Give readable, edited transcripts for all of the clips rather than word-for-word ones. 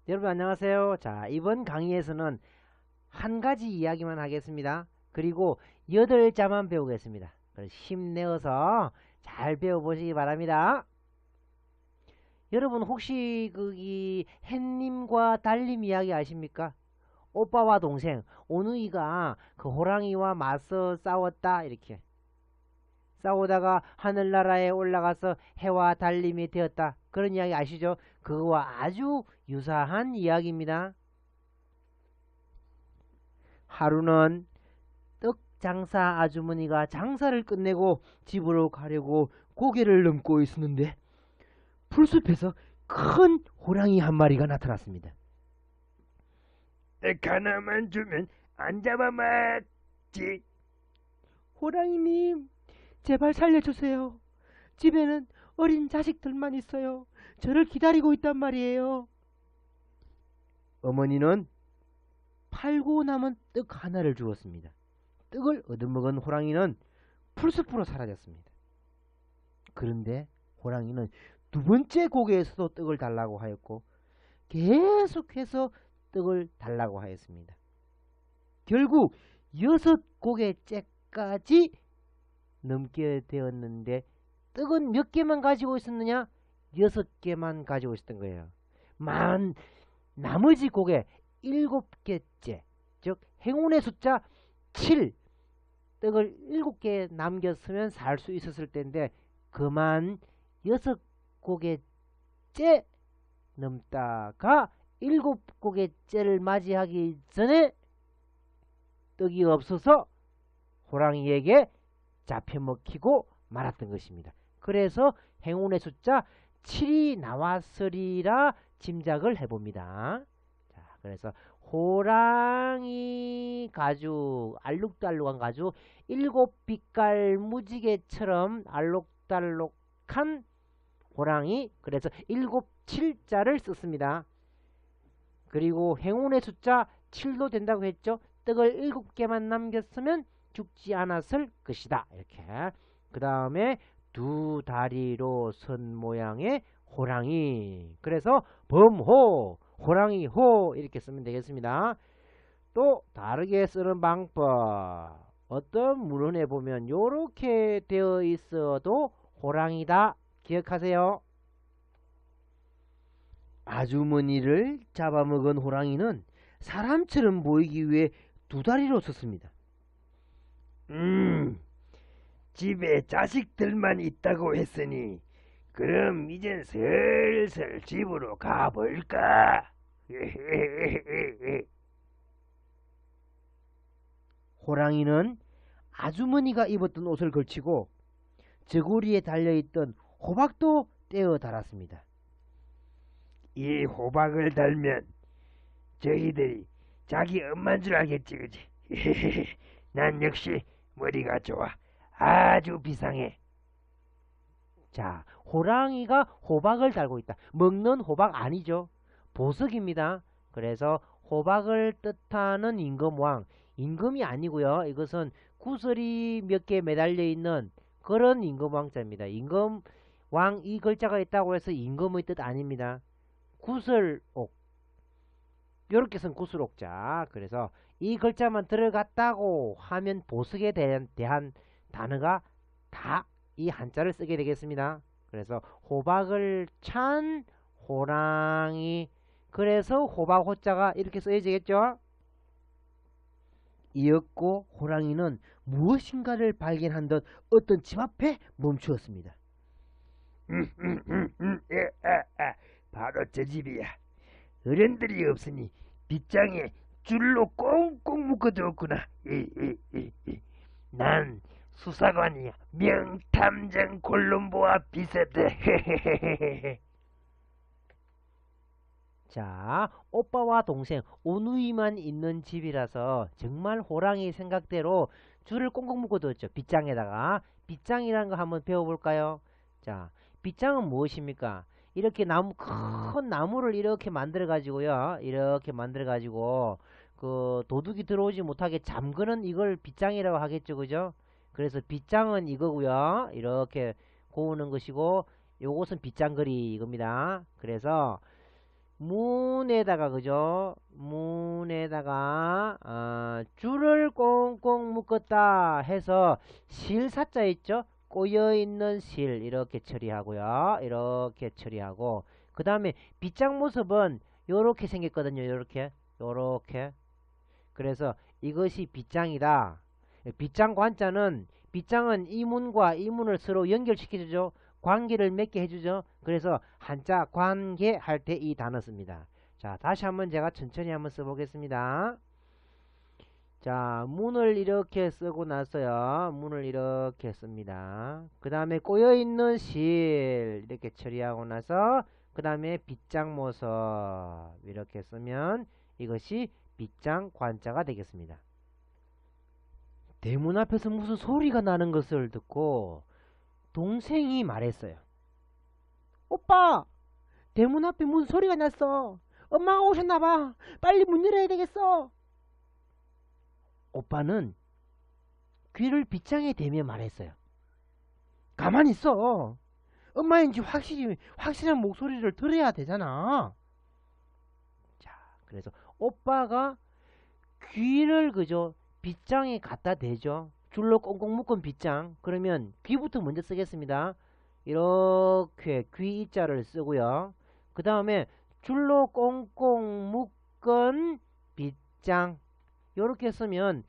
여러분 안녕하세요. 자, 이번 강의에서는 한 가지 이야기만 하겠습니다. 그리고 8자만 배우겠습니다. 그래서 힘내어서 잘 배워보시기 바랍니다. 여러분 혹시 거기 햇님과 달님 이야기 아십니까? 오빠와 동생 오누이가 그 호랑이와 맞서 싸웠다 이렇게 싸우다가 하늘나라에 올라가서 해와 달님이 되었다. 그런 이야기 아시죠? 그거와 아주 유사한 이야기입니다. 하루는 떡 장사 아주머니가 장사를 끝내고 집으로 가려고 고개를 넘고 있었는데 풀숲에서 큰 호랑이 한 마리가 나타났습니다. 떡 하나만 주면 안 잡아먹지. 호랑이님, 제발 살려주세요. 집에는 어린 자식들만 있어요. 저를 기다리고 있단 말이에요. 어머니는 팔고 남은 떡 하나를 주었습니다. 떡을 얻어먹은 호랑이는 풀숲으로 사라졌습니다. 그런데 호랑이는 두 번째 고개에서도 떡을 달라고 하였고 계속해서 떡을 달라고 하였습니다. 결국 6고개째까지 넘게 되었는데 떡은 몇 개만 가지고 있었느냐? 6개만 가지고 있었던 거예요. 나머지 고개 7개째, 즉 행운의 숫자 7, 떡을 7개 남겼으면 살 수 있었을 텐데 그만 6고개째 넘다가 7고개째를 맞이하기 전에 떡이 없어서 호랑이에게 잡혀먹히고 말았던 것입니다. 그래서 행운의 숫자 7이 나왔으리라 짐작을 해봅니다. 자, 그래서 호랑이 가죽, 알록달록한 가죽, 7빛깔 무지개처럼 알록달록한 호랑이, 그래서 7자를 썼습니다. 그리고 행운의 숫자 7도 된다고 했죠. 떡을 7개만 남겼으면 죽지 않았을 것이다. 이렇게. 그 다음에 두 다리로 선 모양의 호랑이. 그래서 범호, 호랑이호 이렇게 쓰면 되겠습니다. 또 다르게 쓰는 방법. 어떤 문헌에 보면 이렇게 되어 있어도 호랑이다. 기억하세요. 아주머니를 잡아먹은 호랑이는 사람처럼 보이기 위해 두 다리로 섰습니다. 집에 자식들만 있다고 했으니 그럼 이젠 슬슬 집으로 가볼까? 호랑이는 아주머니가 입었던 옷을 걸치고 저고리에 달려있던 호박도 떼어 달았습니다. 이 호박을 달면 저희들이 자기 엄마인 줄 알겠지, 그지? 난 역시 머리가 좋아. 아주 비상해. 자, 호랑이가 호박을 달고 있다. 먹는 호박 아니죠. 보석입니다. 그래서 호박을 뜻하는 임금왕. 임금이 아니고요. 이것은 구슬이 몇 개 매달려 있는 그런 임금왕자입니다. 임금왕 이 글자가 있다고 해서 임금의 뜻 아닙니다. 구슬옥. 요렇게 쓴 구슬옥자. 그래서 이 글자만 들어갔다고 하면 보석에 대한 단어가 다 이 한자를 쓰게 되겠습니다. 그래서 호박을 찬 호랑이. 그래서 호박 호자가 이렇게 써야되겠죠. 이었고 호랑이는 무엇인가를 발견한 듯 어떤 집 앞에 멈추었습니다. 바로 저 집이야. 어른들이 없으니 빗장에 줄로 꽁꽁 묶어두었구나. 난 수사관이야. 명탐정 콜롬보와 비슷해. 자, 오빠와 동생 오누이만 있는 집이라서 정말 호랑이 생각대로 줄을 꽁꽁 묶어두었죠. 빗장에다가. 빗장이라는 거 한번 배워볼까요? 자, 빗장은 무엇입니까? 이렇게 큰 나무를 이렇게 만들어 가지고요. 이렇게 만들어 가지고 그 도둑이 들어오지 못하게 잠그는 이걸 빗장이라고 하겠죠. 그죠? 그래서 빗장은 이거고요. 이렇게 고우는 것이고 요것은 빗장거리 이겁니다. 그래서 문에다가 그죠? 문에다가 줄을 꽁꽁 묶었다 해서 실사자 있죠? 꼬여있는 실 이렇게 처리하고요. 이렇게 처리하고 그 다음에 빗장 모습은 요렇게 생겼거든요. 요렇게 그래서 이것이 빗장이다. 빗장 관자는 빗장은 이 문과 이 문을 서로 연결시켜주죠. 관계를 맺게 해주죠. 그래서 한자 관계 할 때 이 단어 씁니다. 자, 다시 한번 제가 천천히 한번 써보겠습니다. 자, 문을 이렇게 쓰고 나서요. 문을 이렇게 씁니다. 그 다음에 꼬여있는 실 이렇게 처리하고 나서 그 다음에 빗장 모습 이렇게 쓰면 이것이 빗장 관자가 되겠습니다. 대문 앞에서 무슨 소리가 나는 것을 듣고 동생이 말했어요. 오빠! 대문 앞에 무슨 소리가 났어. 엄마가 오셨나봐. 빨리 문 열어야 되겠어. 오빠는 귀를 빗장에 대며 말했어요. 가만히 있어. 엄마인지 확실한 목소리를 들어야 되잖아. 자, 그래서 오빠가 귀를 그저 빗장에 갖다 대죠. 줄로 꽁꽁 묶은 빗장. 그러면 귀부터 먼저 쓰겠습니다. 이렇게 귀 이자를 쓰고요. 그 다음에 줄로 꽁꽁 묶은 빗장. 이렇게 쓰면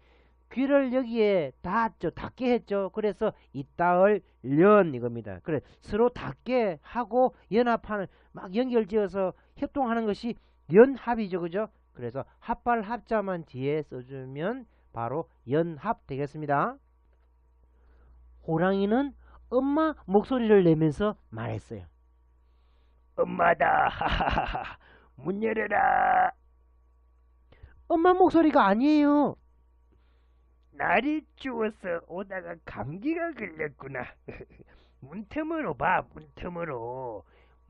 귀를 여기에 닿게 했죠. 그래서 이따을 연 이겁니다. 그래 서로 닿게 하고 연합하는 막 연결지어서 협동하는 것이 연합이죠. 그죠? 그래서 합발 합자만 뒤에 써주면 바로 연합 되겠습니다. 호랑이는 엄마 목소리를 내면서 말했어요. 엄마다. 하하하하. 문 열어라. 엄마 목소리가 아니에요. 날이 추워서 오다가 감기가 걸렸구나. 문틈으로 봐.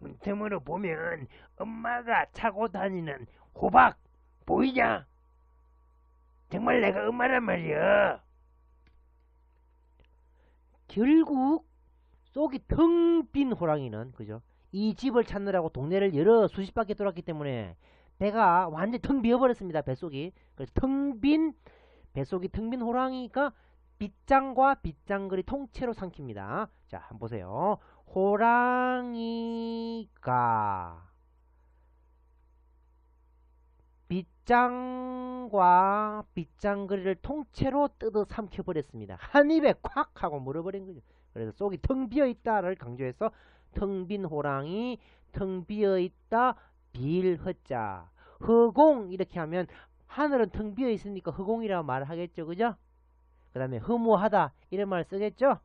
문틈으로 보면 엄마가 차고 다니는 호박 보이냐? 정말 내가 엄마란 말이야. 결국 속이 텅 빈 호랑이는 그죠? 이 집을 찾느라고 동네를 여러 수십 바퀴 돌았기 때문에 배가 완전히 텅 비어버렸습니다. 뱃속이. 그래서 뱃속이 텅 빈 호랑이가 빗장과 빗장거리 통째로 삼킵니다. 자, 한번 보세요. 호랑이가 빗장과 빗장거리를 통째로 뜯어 삼켜버렸습니다. 한 입에 콱 하고 물어버린 거죠. 그래서 속이 텅 비어있다를 강조해서 텅 빈 호랑이, 텅 비어있다, 빌허자, 허공 이렇게 하면 하늘은 텅 비어있으니까 허공이라고 말을 하겠죠. 그죠? 그 다음에 허무하다 이런 말 쓰겠죠.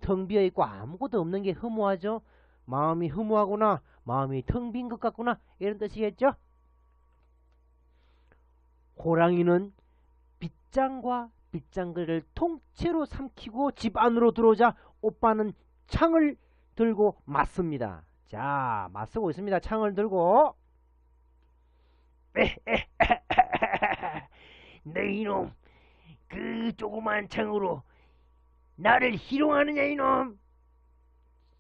텅 비어있고 아무것도 없는 게 허무하죠. 마음이 허무하구나, 마음이 텅 빈 것 같구나 이런 뜻이겠죠. 호랑이는 빗장과 빗장거리를 통째로 삼키고 집 안으로 들어오자 오빠는 창을 들고 맞습니다. 자, 맞서고 있습니다. 창을 들고. 너 이놈, 그 조그만 창으로 나를 희롱하느냐 이놈.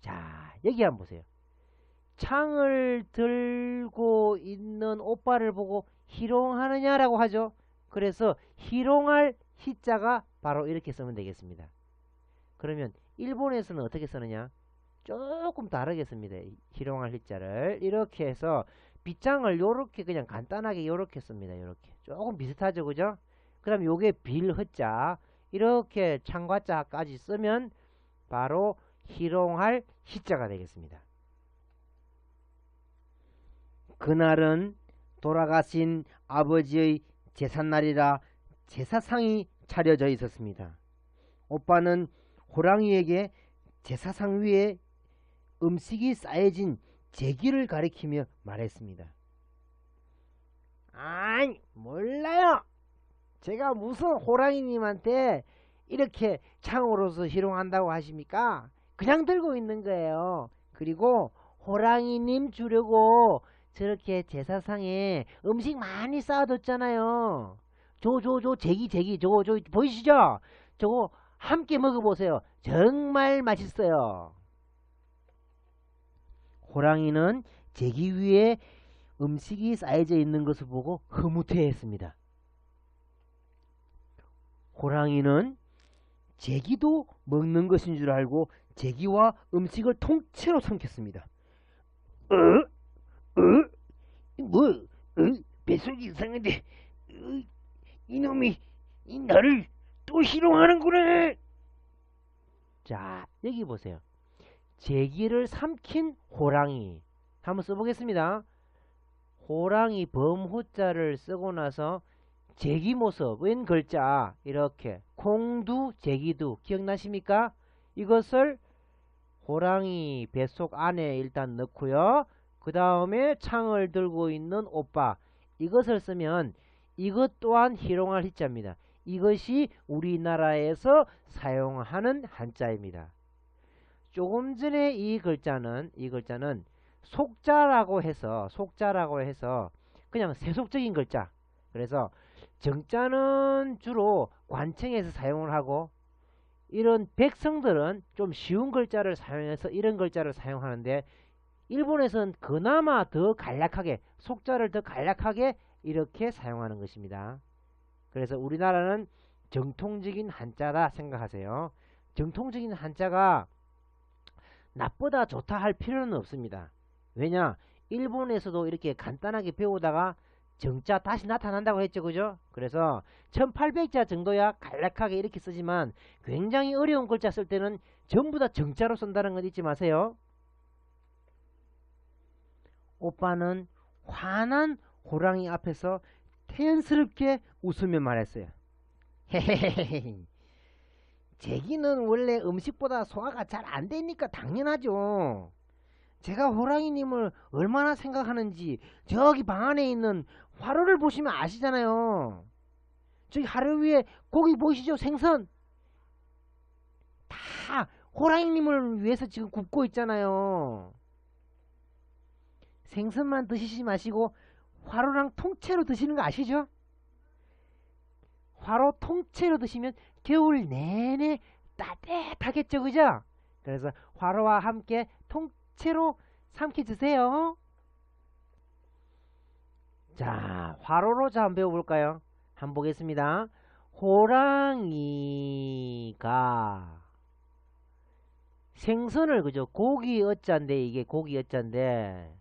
자, 여기 한번 보세요. 창을 들고 있는 오빠를 보고 희롱하느냐라고 하죠. 그래서 희롱할 희자가 바로 이렇게 쓰면 되겠습니다. 그러면 일본에서는 어떻게 쓰느냐? 조금 다르게 씁니다. 희롱할 희자를 이렇게 해서 빗장을 요렇게 그냥 간단하게 요렇게 씁니다. 요렇게 조금 비슷하죠. 그죠? 그 다음에 요게 빌허자 이렇게 창과자까지 쓰면 바로 희롱할 희자가 되겠습니다. 그날은 돌아가신 아버지의 제삿날이라 제사상이 차려져 있었습니다. 오빠는 호랑이에게 제사상 위에 음식이 쌓여진 제기를 가리키며 말했습니다. 아이, 몰라요. 제가 무슨 호랑이님한테 이렇게 창으로서 희롱한다고 하십니까? 그냥 들고 있는 거예요. 그리고 호랑이님 주려고 저렇게 제사상에 음식 많이 쌓아뒀잖아요. 제기 저거 보이시죠? 저거 함께 먹어보세요. 정말 맛있어요. 호랑이는 제기 위에 음식이 쌓여져 있는 것을 보고 흐뭇해했습니다. 호랑이는 제기도 먹는 것인 줄 알고 제기와 음식을 통째로 삼켰습니다. 뭐, 뱃속이 이상한데, 이놈이 나를 또 희롱하는구나. 자, 여기 보세요. 제기를 삼킨 호랑이. 한번 써보겠습니다. 호랑이 범호자를 쓰고 나서 제기 모습, 웬 글자, 이렇게 콩두, 제기두 기억나십니까? 이것을 호랑이 뱃속 안에 일단 넣고요. 그 다음에 창을 들고 있는 오빠, 이것을 쓰면 이것 또한 희롱할 희자입니다. 이것이 우리나라에서 사용하는 한자입니다. 조금 전에 이 글자는 속자라고 해서 그냥 세속적인 글자. 그래서 정자는 주로 관청에서 사용을 하고, 이런 백성들은 좀 쉬운 글자를 사용해서 이런 글자를 사용하는데, 일본에서는 그나마 더 간략하게, 속자를 더 간략하게 이렇게 사용하는 것입니다. 그래서 우리나라는 정통적인 한자다 생각하세요. 정통적인 한자가 나쁘다 좋다 할 필요는 없습니다. 왜냐, 일본에서도 이렇게 간단하게 배우다가 정자 다시 나타난다고 했죠, 그죠? 그래서 1800자 정도야 간략하게 이렇게 쓰지만 굉장히 어려운 글자 쓸 때는 전부 다 정자로 쓴다는 건 잊지 마세요. 오빠는 환한 호랑이 앞에서 태연스럽게 웃으며 말했어요. 헤헤헤헤, 제기는 원래 음식보다 소화가 잘 안 되니까 당연하죠. 제가 호랑이님을 얼마나 생각하는지 저기 방 안에 있는 화로를 보시면 아시잖아요. 저기 하루 위에 고기 보이시죠? 생선 다 호랑이님을 위해서 지금 굽고 있잖아요. 생선만 드시지 마시고 화로랑 통째로 드시는 거 아시죠? 화로 통째로 드시면 겨울 내내 따뜻하겠죠, 그죠? 그래서 화로와 함께 통째로 삼켜 드세요. 자, 화로로 한번 배워볼까요? 한번 보겠습니다. 호랑이가 생선을, 그죠? 고기 어자인데, 이게 고기 어자인데,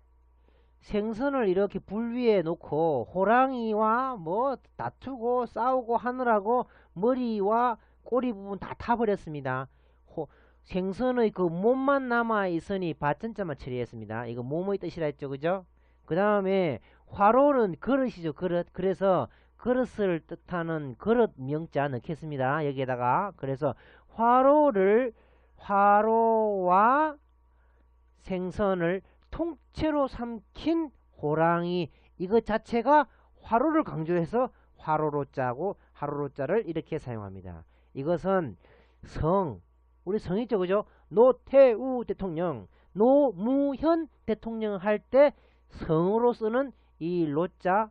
생선을 이렇게 불 위에 놓고 호랑이와 뭐 다투고 싸우고 하느라고 머리와 꼬리 부분 다 타버렸습니다. 생선의 그 몸만 남아 있으니 밭전자만 처리했습니다. 이거 몸의 뜻이라 했죠, 그죠? 그 다음에 화로는 그릇이죠, 그릇. 그래서 그릇을 뜻하는 그릇 명자 넣겠습니다, 여기에다가. 그래서 화로와 생선을 통째로 삼킨 호랑이, 이것 자체가 화로를 강조해서 화로로 짜고 하로로 짜를 이렇게 사용합니다. 이것은 우리 성 있죠, 그죠? 노태우 대통령, 노무현 대통령 할 때 성으로 쓰는 이 로자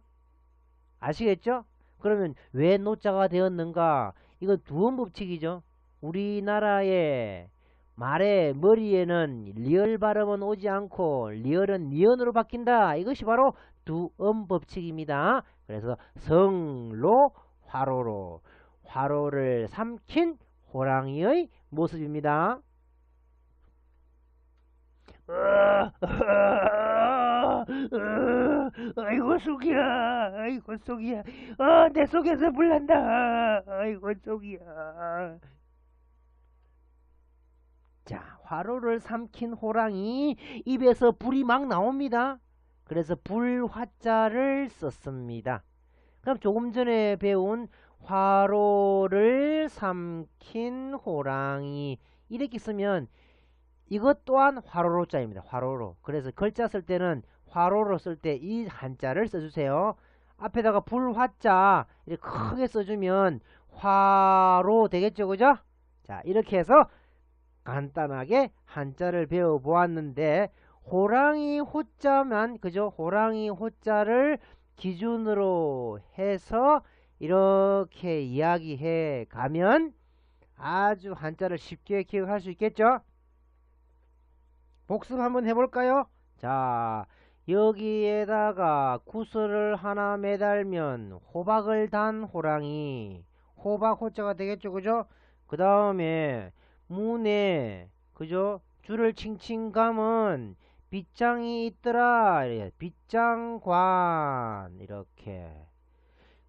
아시겠죠? 그러면 왜 노자가 되었는가? 이건 두언법칙이죠. 우리나라의 말의 머리에는 리얼 발음은 오지 않고 리얼은 니언으로 바뀐다. 이것이 바로 두언법칙입니다. 그래서 성로 화로로, 화로를 삼킨 호랑이의 모습입니다. 아이고 속이야, 아이고 속이야, 내 속에서 불난다, 아이고 속이야. 자, 화로를 삼킨 호랑이, 입에서 불이 막 나옵니다. 그래서 불화자를 썼습니다. 그럼 조금 전에 배운 화로를 삼킨 호랑이, 이렇게 쓰면 이것 또한 화로로 자입니다. 화로로. 그래서 글자 쓸 때는 화로로 쓸 때 이 한자를 써주세요. 앞에다가 불화자 이렇게 크게 써주면 화로 되겠죠, 그죠? 자, 이렇게 해서 간단하게 한자를 배워보았는데, 호랑이 호자만, 그죠? 호랑이 호자를 기준으로 해서 이렇게 이야기해 가면 아주 한자를 쉽게 기억할 수 있겠죠? 복습 한번 해볼까요? 자, 여기에다가 구슬을 하나 매달면 호박을 단 호랑이, 호박 호자가 되겠죠, 그죠? 그 다음에 문에, 그죠? 줄을 칭칭 감은 빗장이 있더라. 빗장관, 이렇게.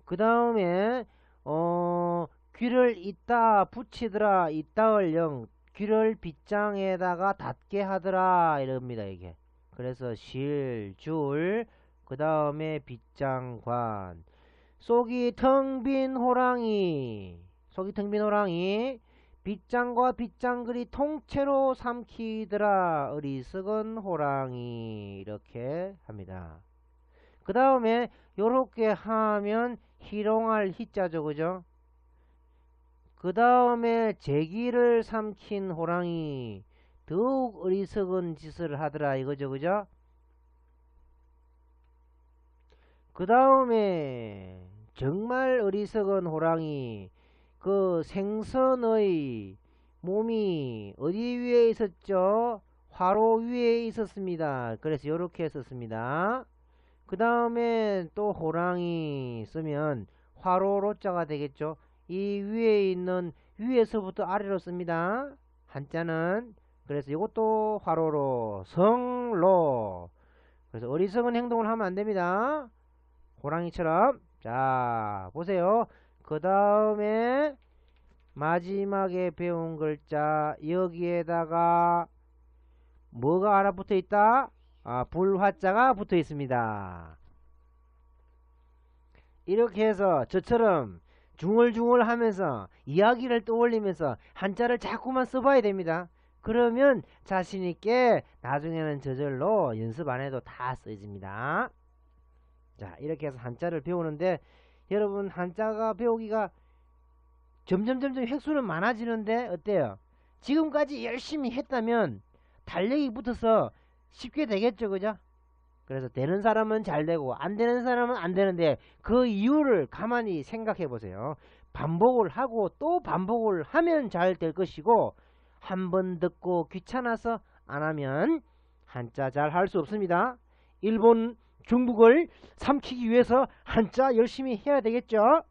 그 다음에 귀를 있다 붙이더라. 있다을 영, 귀를 빗장에다가 닿게 하더라, 이럽니다, 이게. 그래서 실, 줄, 그 다음에 빗장관. 속이 텅 빈 호랑이, 속이 텅 빈 호랑이, 빗장과 빗장글이 통째로 삼키더라. 어리석은 호랑이, 이렇게 합니다. 그 다음에 요렇게 하면 희롱할 희자죠, 그죠? 그 다음에 제기를 삼킨 호랑이, 더욱 어리석은 짓을 하더라, 이거죠, 그죠? 그 다음에 정말 어리석은 호랑이, 그 생선의 몸이 어디 위에 있었죠? 화로 위에 있었습니다. 그래서 이렇게 했었습니다. 그 다음에 또 호랑이 쓰면 화로로 자가 되겠죠. 이 위에 있는, 위에서부터 아래로 씁니다. 한자는. 그래서 이것도 화로로, 성로. 그래서 어리석은 행동을 하면 안 됩니다. 호랑이처럼. 자, 보세요. 그 다음에 마지막에 배운 글자, 여기에다가 뭐가 하나 붙어 있다? 불화자가 붙어 있습니다. 이렇게 해서 저처럼 중얼중얼 하면서 이야기를 떠올리면서 한자를 자꾸만 써봐야 됩니다. 그러면 자신있게 나중에는 저절로 연습 안 해도 다 써집니다. 자, 이렇게 해서 한자를 배우는데, 여러분 한자가 배우기가 점점 획수는 많아지는데 어때요? 지금까지 열심히 했다면 달력이 붙어서 쉽게 되겠죠, 그죠? 그래서 되는 사람은 잘 되고 안 되는 사람은 안 되는데, 그 이유를 가만히 생각해 보세요. 반복을 하고 또 반복을 하면 잘 될 것이고, 한 번 듣고 귀찮아서 안 하면 한자 잘 할 수 없습니다. 일본, 중국을 삼키기 위해서 한자 열심히 해야 되겠죠.